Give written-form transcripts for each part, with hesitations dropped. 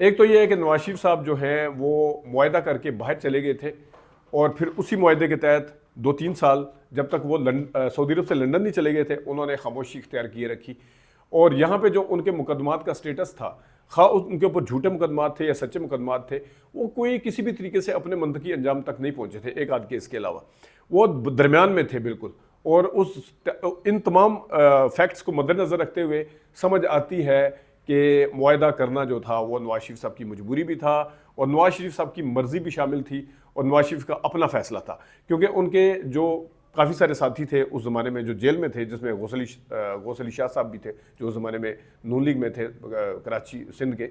ایک تو یہ ہے کہ نواز شریف صاحب جو ہیں وہ معاہدہ کر کے باہر چلے گئے تھے، اور پھر اسی معاہدے کے تحت 2-3 سال جب تک وہ سعودی عرب سے لندن نہیں چلے گئے تھے انہوں نے خاموشی اختیار کیے رکھی، اور یہاں پہ جو ان کے مقدمات کا سٹیٹس تھا، خواہ ان کے اوپر جھوٹے مقدمات تھے یا سچے مقدمات تھے، وہ کوئی کسی بھی طریقے سے اپنے منطقی انجام تک نہیں پہنچے تھے ایک آدھ کیس کے علاوہ، وہ درمیان میں تھے بالکل۔ اور ان تمام فیکٹس کو مد نظر رکھتے ہوئے سمجھ آتی ہے کہ معاہدہ کرنا جو تھا وہ نواز شریف صاحب کی مجبوری بھی تھا، اور نواز شریف صاحب کی مرضی بھی شامل تھی، اور نواز شریف کا اپنا فیصلہ تھا، کیونکہ ان کے جو کافی سارے ساتھی تھے اس زمانے میں جو جیل میں تھے، جس میں غوث علی شاہ صاحب بھی تھے جو اس زمانے میں نون لیگ میں تھے کراچی سندھ کے،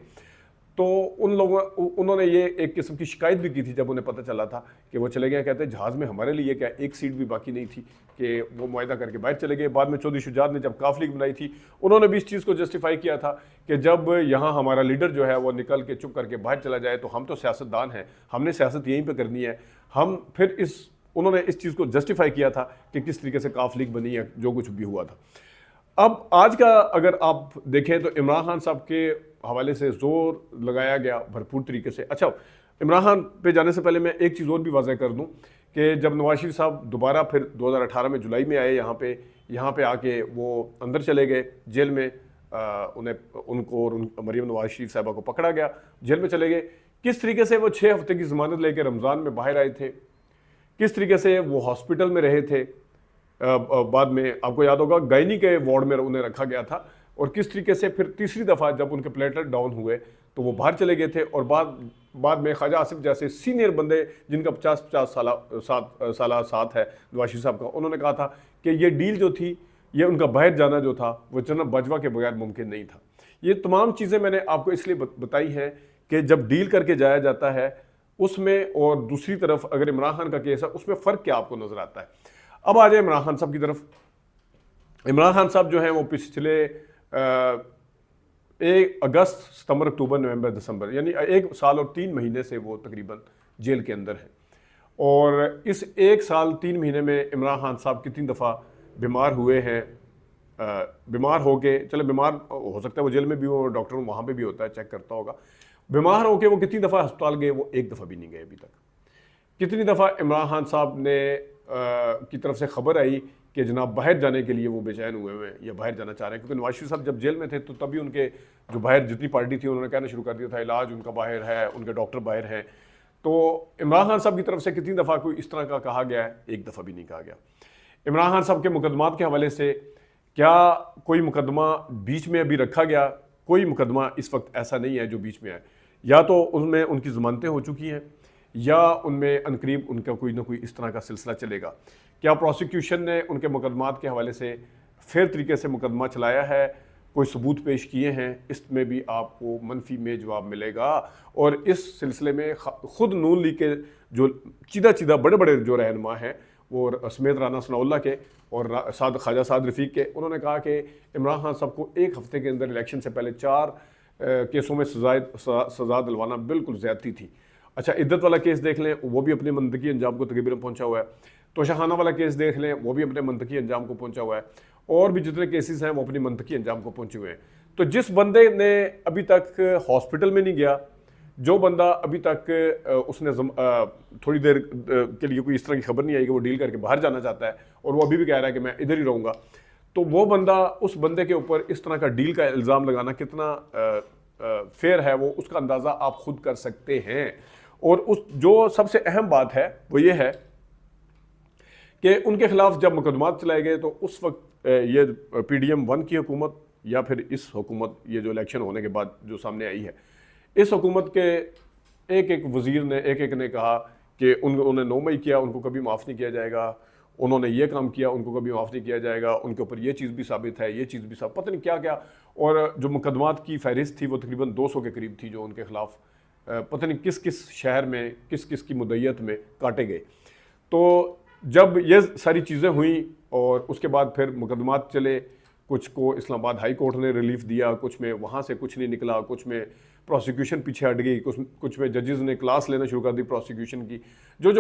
تو انہوں نے یہ ایک قسم کی شکایت بھی کی تھی جب انہیں پتہ چلا تھا کہ وہ چلے گئے، کہتے ہیں جہاز میں ہمارے لیے کیا ایک سیٹ بھی باقی نہیں تھی کہ وہ معاہدہ کر کے باہر چلے گئے۔ بعد میں چودھری شجاعت نے جب کاف لیگ بنائی تھی انہوں نے بھی اس چیز کو جسٹیفائی کیا تھا کہ جب یہاں ہمارا لیڈر جو ہے وہ نکل کے چپ کر کے باہر چلا جائے تو ہم تو سیاستدان ہیں، ہم نے سیاست یہیں پہ کرنی ہے، ہم پھر انہوں نے اس چیز کو جسٹیفائی کیا تھا کہ کس طریقے سے کاف لیگ بنی ہے جو کچھ بھی ہوا تھا۔ اب آج کا اگر آپ دیکھیں تو عمران خان صاحب کے حوالے سے زور لگایا گیا بھرپور طریقے سے۔ اچھا، عمران خان پہ جانے سے پہلے میں ایک چیز اور بھی واضح کر دوں کہ جب نواز شریف صاحب دوبارہ پھر 2018 میں جولائی میں آئے یہاں پہ آ کے وہ اندر چلے گئے جیل میں، ان کو اور مریم نواز شریف صاحبہ کو پکڑا گیا، جیل میں چلے گئے۔ کس طریقے سے وہ 6 ہفتے کی ضمانت لے کے رمضان میں باہر آئے تھے، کس طریقے سے وہ ہاسپٹل میں رہے تھے، بعد میں آپ کو یاد ہوگا گائنی کے وارڈ میں انہیں رکھا گیا تھا، اور کس طریقے سے پھر تیسری دفعہ جب ان کے پلیٹلیٹ ڈاؤن ہوئے تو وہ باہر چلے گئے تھے، اور بعد میں خواجہ آصف جیسے سینئر بندے جن کا 50 سالہ ساتھ ہے نواز شریف صاحب کا، انہوں نے کہا تھا کہ یہ ڈیل جو تھی، یہ ان کا باہر جانا جو تھا وہ جناب باجوہ کے بغیر ممکن نہیں تھا۔ یہ تمام چیزیں میں نے آپ کو اس لیے بتائی ہیں کہ جب ڈیل کر کے جایا جاتا ہے اس میں، اور دوسری طرف اگر عمران خان کا کیس ہے اس میں فرق کیا آپ کو نظر آتا ہے۔ اب آ جائے عمران خان صاحب کی طرف۔ عمران خان صاحب جو ہیں وہ پچھلے 1 اگست، ستمبر، اکتوبر، نومبر، دسمبر، یعنی 1 سال اور 3 مہینے سے وہ تقریباً جیل کے اندر ہیں، اور اس 1 سال 3 مہینے میں عمران خان صاحب کتنی دفعہ بیمار ہوئے ہیں، بیمار ہو کے، چلے بیمار ہو سکتا ہے وہ جیل میں بھی ہو، ڈاکٹر وہاں پہ بھی ہوتا ہے چیک کرتا ہوگا، بیمار ہو کے وہ کتنی دفعہ ہسپتال گئے، وہ 1 دفعہ بھی نہیں گئے ابھی تک۔ کتنی دفعہ عمران خان صاحب نے کی طرف سے خبر آئی کہ جناب باہر جانے کے لیے وہ بے چین ہوئے ہیں یا باہر جانا چاہ رہے ہیں، کیونکہ نواز شریف صاحب جب جیل میں تھے تو تبھی ان کے جو باہر جتنی پارٹی تھی انہوں نے کہنا شروع کر دیا تھا علاج ان کا باہر ہے، ان کے ڈاکٹر باہر ہیں۔ تو عمران خان صاحب کی طرف سے کتنی دفعہ کوئی اس طرح کا کہا گیا ہے؟ 1 دفعہ بھی نہیں کہا گیا۔ عمران خان صاحب کے مقدمات کے حوالے سے کیا کوئی مقدمہ بیچ میں ابھی رکھا گیا؟ کوئی مقدمہ اس وقت ایسا نہیں ہے جو بیچ میں ہے، یا تو ان میں ان کی ضمانتیں ہو چکی ہیں یا ان میں عنقریب ان کا کوئی نہ کوئی اس طرح کا سلسلہ چلے گا۔ کیا پروسیکیوشن نے ان کے مقدمات کے حوالے سے فیئر طریقے سے مقدمہ چلایا ہے، کوئی ثبوت پیش کیے ہیں؟ اس میں بھی آپ کو منفی میں جواب ملے گا، اور اس سلسلے میں خود نون لیگ کے جو چیدہ بڑے جو رہنما ہیں، وہ سمیت رانا ثناء اللہ کے اور خواجہ سعد رفیق کے، انہوں نے کہا کہ عمران خان صاحب کو 1 ہفتے کے اندر الیکشن سے پہلے 4 کیسوں میں سزا دلوانا بالکل زیادتی تھی۔ اچھا، عدت والا کیس دیکھ لیں، وہ بھی اپنے منطقی انجام کو تقریباً پہنچا ہوا ہے۔ توشہ خانہ والا کیس دیکھ لیں، وہ بھی اپنے منطقی انجام کو پہنچا ہوا ہے، اور بھی جتنے کیسز ہیں وہ اپنی منطقی انجام کو پہنچے ہوئے ہیں۔ تو جس بندے نے ابھی تک ہاسپٹل میں نہیں گیا، جو بندہ ابھی تک اس نے تھوڑی دیر کے لیے کوئی اس طرح کی خبر نہیں آئی کہ وہ ڈیل کر کے باہر جانا چاہتا ہے، اور وہ ابھی بھی کہہ رہا ہے کہ میں ادھر ہی رہوں گا، تو وہ بندہ، اس بندے کے اوپر اس طرح کا ڈیل کا الزام لگانا کتنا فیئر ہے وہ اس کا اندازہ آپ خود کر سکتے ہیں۔ اور جو سب سے اہم بات ہے وہ یہ ہے کہ ان کے خلاف جب مقدمات چلائے گئے تو اس وقت یہ پی ڈی ایم 1 کی حکومت یا پھر اس حکومت، یہ جو الیکشن ہونے کے بعد جو سامنے آئی ہے، اس حکومت کے ایک وزیر نے ایک نے کہا کہ انہوں نے 9 مئی کیا، ان کو کبھی معاف نہیں کیا جائے گا، انہوں نے یہ کام کیا، ان کو کبھی معاف نہیں کیا جائے گا، ان کے اوپر یہ چیز بھی ثابت ہے، یہ چیز بھی ثابت، پتہ نہیں کیا کیا، اور جو مقدمات کی فہرست تھی وہ تقریباً 200 کے قریب تھی جو ان کے خلاف پتہ نہیں کس شہر میں کس کی مدعیت میں کاٹے گئے۔ تو جب یہ ساری چیزیں ہوئیں اور اس کے بعد پھر مقدمات چلے، کچھ کو اسلام آباد ہائی کورٹ نے ریلیف دیا، کچھ میں وہاں سے کچھ نہیں نکلا، کچھ میں پروسیکیوشن پیچھے ہٹ گئی، کچھ میں ججز نے کلاس لینا شروع کر دی پروسیکیوشن کی، جو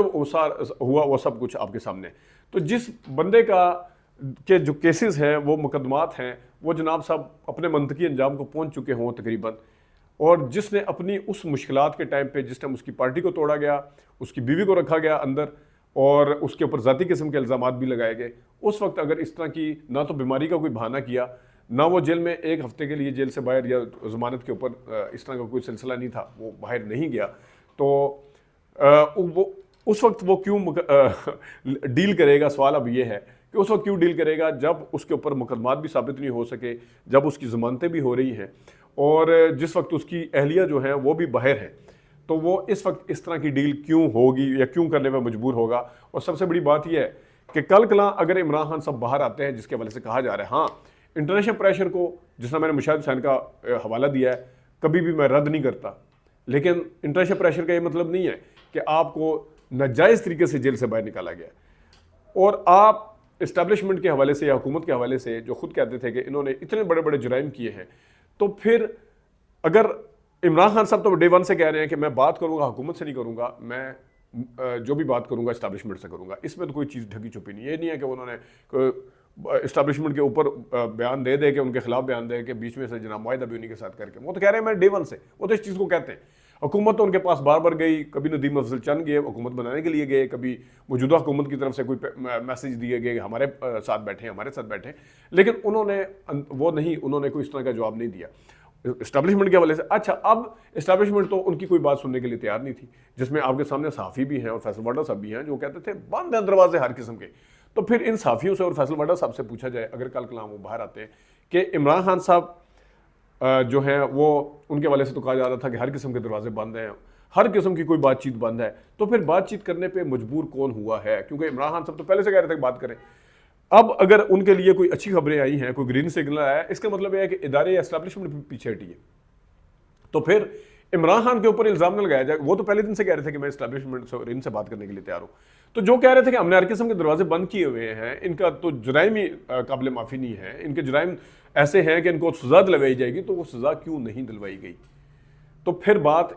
ہوا وہ سب کچھ آپ کے سامنے۔ تو جس بندے کے جو کیسز ہیں، وہ مقدمات ہیں، وہ جناب صاحب اپنے منطقی انجام کو پہنچ چکے ہوں تقریباً، اور جس نے اپنی اس مشکلات کے ٹائم پہ جس ٹائم اس کی پارٹی کو توڑا گیا، اس کی بیوی کو رکھا گیا اندر اور اس کے اوپر ذاتی قسم کے الزامات بھی لگائے گئے، اس وقت اگر اس طرح کی نہ تو بیماری کا کوئی بہانہ کیا، نہ وہ جیل میں ایک ہفتے کے لیے جیل سے باہر یا ضمانت کے اوپر اس طرح کا کوئی سلسلہ نہیں تھا، وہ باہر نہیں گیا، تو وہ اس وقت وہ کیوں ڈیل کرے گا؟ سوال اب یہ ہے کہ اس وقت کیوں ڈیل کرے گا جب اس کے اوپر مقدمات بھی ثابت نہیں ہو سکے، جب اس کی ضمانتیں بھی ہو رہی ہیں اور جس وقت اس کی اہلیہ جو ہیں وہ بھی باہر ہیں، تو وہ اس وقت اس طرح کی ڈیل کیوں ہوگی یا کیوں کرنے میں مجبور ہوگا؟ اور سب سے بڑی بات یہ ہے کہ کل کلاں اگر عمران خان صاحب باہر آتے ہیں، جس کے حوالے سے کہا جا رہا ہے، ہاں انٹرنیشنل پریشر کو جس طرح میں نے مشاہد حسین کا حوالہ دیا ہے کبھی بھی میں رد نہیں کرتا، لیکن انٹرنیشنل پریشر کا یہ مطلب نہیں ہے کہ آپ کو ناجائز طریقے سے جیل سے باہر نکالا گیا اور آپ اسٹیبلشمنٹ کے حوالے سے یا حکومت کے حوالے سے جو خود کہتے تھے کہ انہوں نے اتنے بڑے بڑے جرائم کیے ہیں، تو پھر اگر عمران خان صاحب تو ڈے ون سے کہہ رہے ہیں کہ میں بات کروں گا حکومت سے نہیں کروں گا، میں جو بھی بات کروں گا اسٹیبلشمنٹ سے کروں گا، اس میں تو کوئی چیز ڈھکی چھپی نہیں ہے۔ یہ نہیں ہے کہ انہوں نے اسٹیبلشمنٹ کے اوپر بیان دے کہ ان کے خلاف بیان دے کہ بیچ میں سے جناب معاہدہ بھی انہیں کے ساتھ کر کے، وہ تو کہہ رہے ہیں میں ڈے ون سے، وہ تو اس چیز کو کہتے ہیں۔ حکومت تو ان کے پاس بار بار گئی، کبھی ندیم افضل چند گئے حکومت بنانے کے لیے گئے، کبھی موجودہ حکومت کی طرف سے کوئی میسج دیے گئے کہ ہمارے ساتھ بیٹھیں ہمارے ساتھ بیٹھیں، لیکن انہوں نے وہ نہیں، انہوں نے کوئی اس طرح کا جواب نہیں دیا اسٹیبلشمنٹ کے حوالے سے۔ اچھا، اب اسٹیبلشمنٹ تو ان کی کوئی بات سننے کے لیے تیار نہیں تھی، جس میں آپ کے سامنے صحافی بھی ہیں اور فیصل واڈا صاحب بھی ہیں جو کہتے تھے بند ہیں دروازے ہر قسم کے۔ تو پھر ان صحافیوں سے اور فیصل واڈا صاحب سے پوچھا جائے اگر کل کلام وہ باہر آتے ہیں کہ عمران خان صاحب جو ہیں وہ ان کے حوالے سے تو کہا جا رہا تھا کہ ہر قسم کے دروازے بند ہیں، ہر قسم کی کوئی بات چیت بند ہے، تو پھر بات چیت کرنے پہ مجبور کون ہوا ہے؟ کیونکہ عمران خان صاحب تو پہلے سے کہہ رہے تھے کہ بات کریں۔ اب اگر ان کے لیے کوئی اچھی خبریں آئی ہیں، کوئی گرین سگنل آیا ہے، اس کا مطلب یہ ہے کہ ادارے یا اسٹیبلشمنٹ پیچھے ہٹی ہے، تو پھر عمران خان کے اوپر الزام نہ لگایا جائے۔ وہ تو پہلے دن سے کہہ رہے تھے کہ میں اسٹیبلشمنٹ سے اور ان سے بات کرنے کے لیے تیار ہوں، تو جو کہہ رہے تھے کہ ہم نے ہر قسم کے دروازے بند کیے ہوئے ہیں، ان کا تو جرائم ہی قابل معافی نہیں ہے، ان کے جرائم ایسے ہیں کہ ان کو سزا دلوائی جائے گی، تو وہ سزا کیوں نہیں دلوائی گئی؟ تو پھر بات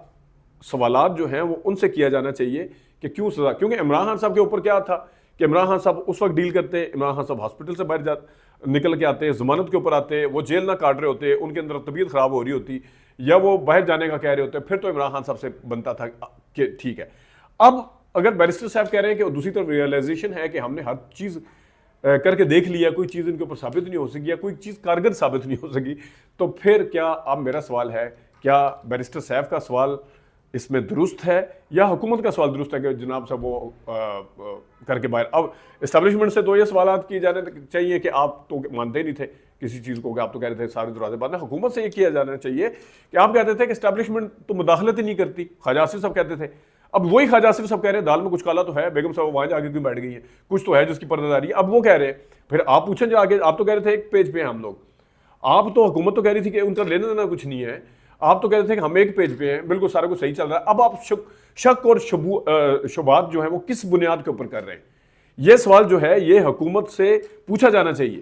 سوالات جو ہیں وہ ان سے کیا جانا چاہیے کہ کیوں سزا؟ کیونکہ عمران خان صاحب کے اوپر کیا تھا کہ عمران خان صاحب اس وقت ڈیل کرتے، عمران خان صاحب ہاسپٹل سے باہر نکل کے آتے، ضمانت کے اوپر آتے، وہ جیل نہ کاٹ رہے ہوتے، ان کے اندر طبیعت خراب ہو رہی ہوتی یا وہ باہر جانے کا کہہ رہے ہوتے، پھر تو عمران خان صاحب سے بنتا تھا کہ ٹھیک ہے۔ اب اگر بیرسٹر صاحب کہہ رہے ہیں کہ دوسری طرف ریئلائزیشن ہے کہ ہم نے ہر چیز کر کے دیکھ لیا، کوئی چیز ان کے اوپر ثابت نہیں ہو سکی یا کوئی چیز کارگر ثابت نہیں ہو سکی، تو پھر کیا اب میرا سوال ہے، کیا بیرسٹر صاحب کا سوال اس میں درست ہے یا حکومت کا سوال درست ہے کہ جناب صاحب وہ کر کے باہر؟ اب اسٹیبلشمنٹ سے تو یہ سوالات کیے جانے چاہیے کہ آپ تو مانتے ہی نہیں تھے کسی چیز کو، کہ آپ تو کہہ رہے تھے سارے دروازے بند ہیں۔ حکومت سے یہ کیا جانا چاہیے کہ آپ کہتے تھے کہ اسٹیبلشمنٹ تو مداخلت ہی نہیں کرتی، خواجہ آصف صاحب کہتے تھے، اب وہی خواجہ آصف صاحب کہہ رہے ہیں دال میں کچھ کالا تو ہے، بیگم صاحب وہاں جا کے کیوں بیٹھ گئی ہیں، کچھ تو ہے جس کی پردہ داری ہے، اب وہ کہہ رہے ہیں، پھر آپ پوچھیں جو آگے، آپ تو کہہ رہے تھے ایک پیج پہ ہیں ہم لوگ، آپ تو حکومت تو کہہ رہی تھی کہ ان کا لینا دینا کچھ نہیں ہے، آپ تو کہتے تھے کہ ہم ایک پیج پہ ہیں، بالکل سارا کچھ صحیح چل رہا ہے، اب آپ شک اور شبہات جو ہیں وہ کس بنیاد کے اوپر کر رہے ہیں؟ یہ سوال جو ہے یہ حکومت سے پوچھا جانا چاہیے،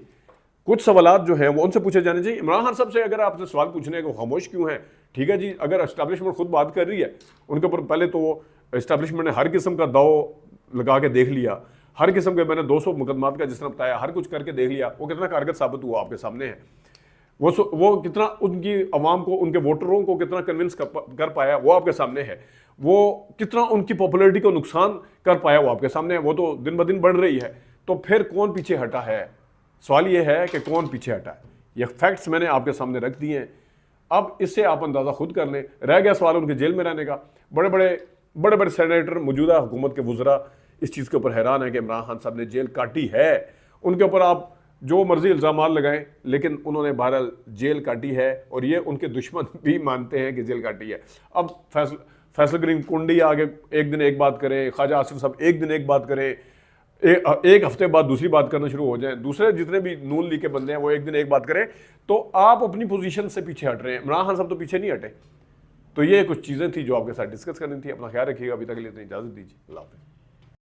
کچھ سوالات جو ہیں وہ ان سے پوچھے جانے چاہیے۔ عمران خان صاحب سے اگر آپ سے سوال پوچھنے کہ وہ خاموش کیوں ہیں، ٹھیک ہے جی، اگر اسٹیبلشمنٹ خود بات کر رہی ہے ان کے اوپر، پہلے تو وہ اسٹیبلشمنٹ نے ہر قسم کا داؤ لگا کے دیکھ لیا، ہر قسم کے میں نے 200 مقدمات کا جس طرح بتایا ہر کچھ کر کے دیکھ لیا، وہ کتنا کارگر ثابت ہوا آپ کے سامنے ہے، وہ کتنا ان کی عوام کو، ان کے ووٹروں کو کتنا کنونس کر پایا وہ آپ کے سامنے ہے، وہ کتنا ان کی پاپولیرٹی کو نقصان کر پایا وہ آپ کے سامنے ہے، وہ تو دن بدن بڑھ رہی ہے، تو پھر کون پیچھے ہٹا ہے؟ سوال یہ ہے کہ کون پیچھے ہٹا ہے؟ یہ فیکٹس میں نے آپ کے سامنے رکھ دیے ہیں، اب اس سے آپ اندازہ خود کر لیں۔ رہ گیا سوال ان کے جیل میں رہنے کا، بڑے بڑے سینیٹر، موجودہ حکومت کے وزراء اس چیز کے اوپر حیران ہے کہ عمران خان صاحب نے جیل کاٹی ہے، ان کے اوپر آپ جو مرضی الزامات لگائیں، لیکن انہوں نے بہرحال جیل کاٹی ہے، اور یہ ان کے دشمن بھی مانتے ہیں کہ جیل کاٹی ہے۔ اب فیصل کریم کنڈی آگے ایک دن ایک بات کرے، خواجہ آصف صاحب ایک دن ایک بات کرے، ایک ہفتے بعد دوسری بات کرنا شروع ہو جائیں، دوسرے جتنے بھی نون لیگ کے بندے ہیں وہ ایک دن ایک بات کریں، تو آپ اپنی پوزیشن سے پیچھے ہٹ رہے ہیں۔ عمران خان صاحب تو پیچھے نہیں ہٹے۔ تو یہ کچھ چیزیں تھیں جو آپ کے ساتھ ڈسکس کرنی تھی۔ اپنا خیال رکھیے گا، ابھی تک کے لیے اتنی اجازت دیجیے، اللہ حافظ۔